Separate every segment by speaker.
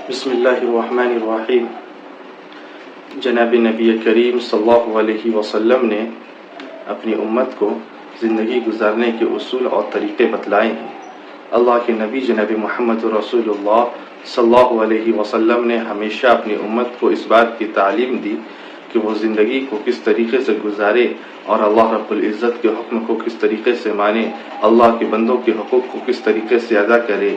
Speaker 1: بسم اللہ الرحمن الرحیم۔ جناب نبی کریم صلی اللہ علیہ وسلم نے اپنی امت کو زندگی گزارنے کے اصول اور طریقے بتلائے ہیں۔ اللہ کے نبی جناب محمد رسول اللہ صلی اللہ علیہ وسلم نے ہمیشہ اپنی امت کو اس بات کی تعلیم دی کہ وہ زندگی کو کس طریقے سے گزارے اور اللہ رب العزت کے حکم کو کس طریقے سے مانے، اللہ کے بندوں کے حقوق کو کس طریقے سے ادا کرے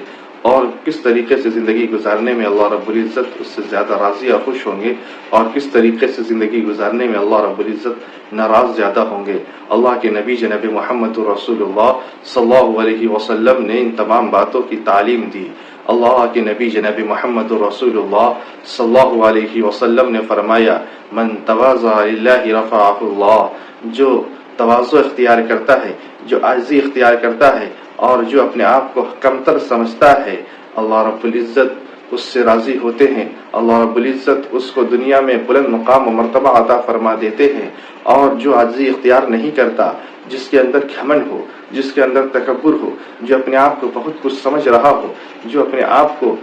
Speaker 1: اور کس طریقے سے زندگی گزارنے میں اللہ رب العزت اس سے زیادہ راضی اور خوش ہوں گے اور کس طریقے سے زندگی گزارنے میں اللہ رب العزت ناراض زیادہ ہوں گے۔ اللہ کے نبی جناب محمد رسول اللہ صلی اللہ علیہ وسلم نے ان تمام باتوں کی تعلیم دی۔ اللہ کے نبی جناب محمد رسول اللہ صلی اللہ علیہ وسلم نے فرمایا، من تواضع للہ رفعہ اللہ، جو تواضع اختیار کرتا ہے، جو عاجزی اختیار کرتا ہے اور جو اپنے آپ کو کمتر سمجھتا ہے، اللہ رب العزت اس سے راضی ہوتے ہیں۔ اللہ رب العزت اس کو دنیا میں بلند مقام و مرتبہ عطا فرما دیتے ہیں۔ اور جو عاجزی اختیار نہیں کرتا، جس کے اندر گھمنڈ ہو، جس کے اندر تکبر ہو، جو اپنے آپ کو بہت کچھ سمجھ رہا ہو، جو اپنے آپ کو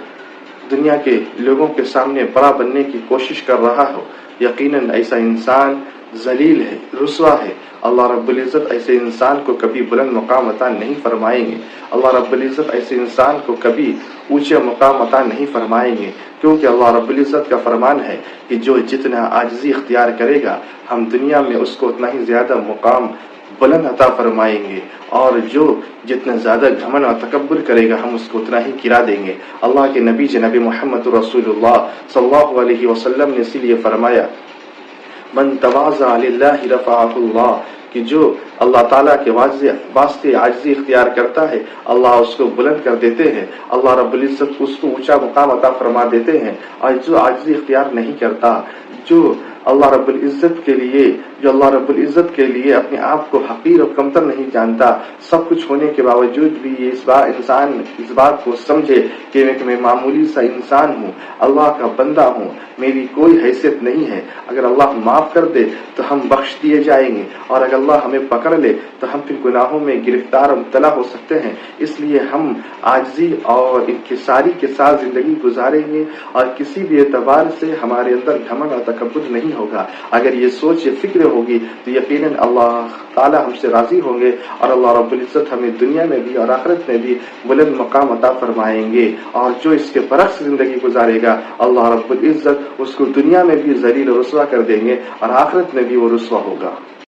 Speaker 1: دنیا کے لوگوں کے سامنے بڑا بننے کی کوشش کر رہا ہو، یقیناً ایسا انسان ذلیل ہے، رسوا ہے۔ اللہ رب العزت ایسے انسان کو کبھی بلند مقام عطا نہیں فرمائیں گے۔ اللہ رب العزت ایسے انسان کو کبھی اونچے مقام عطا نہیں فرمائیں گے، کیونکہ اللہ رب العزت کا فرمان ہے کہ جو جتنا عاجزی اختیار کرے گا، ہم دنیا میں اس کو اتنا ہی زیادہ مقام بلند عطا فرمائیں گے، اور جو جتنا زیادہ گھمنڈ اور تکبر کرے گا، ہم اس کو اتنا ہی گرا دیں گے۔ اللہ کے نبی جناب محمد رسول اللہ صلی اللہ علیہ وسلم نے اسی لیے فرمایا، من تواضع للہ رفعہ اللہ، کہ جو اللہ تعالیٰ کے واسطے عاجزی اختیار کرتا ہے، اللہ اس کو بلند کر دیتے ہیں، اللہ رب العزت اس کو اونچا مقام عطا فرما دیتے ہیں۔ اور جو عاجزی اختیار نہیں کرتا، جو اللہ رب العزت کے لیے اپنے آپ کو حقیر اور کمتر نہیں جانتا، سب کچھ ہونے کے باوجود بھی یہ انسان اس بات کو سمجھے کہ میں معمولی سا انسان ہوں، اللہ کا بندہ ہوں، میری کوئی حیثیت نہیں ہے، اگر اللہ معاف کر دے تو ہم بخش دیے جائیں گے، اور اگر اللہ ہمیں پکڑ لے تو ہم پھر گناہوں میں گرفتار اور مبتلا ہو سکتے ہیں۔ اس لیے ہم عاجزی اور انکساری کے ساتھ زندگی گزاریں گے، اور کسی بھی اعتبار سے ہمارے اندر گھمنڈ اور تکبر نہیں ہوگا۔ اگر یہ سوچ یہ فکر ہوگی تو یقیناً اللہ تعالی ہم سے راضی ہوں گے، اور اللہ رب العزت ہمیں دنیا میں بھی اور آخرت میں بھی بلند مقام عطا فرمائیں گے۔ اور جو اس کے برعکس زندگی گزارے گا، اللہ رب العزت اس کو دنیا میں بھی ذلیل و رسوا کر دیں گے، اور آخرت میں بھی وہ رسوا ہوگا۔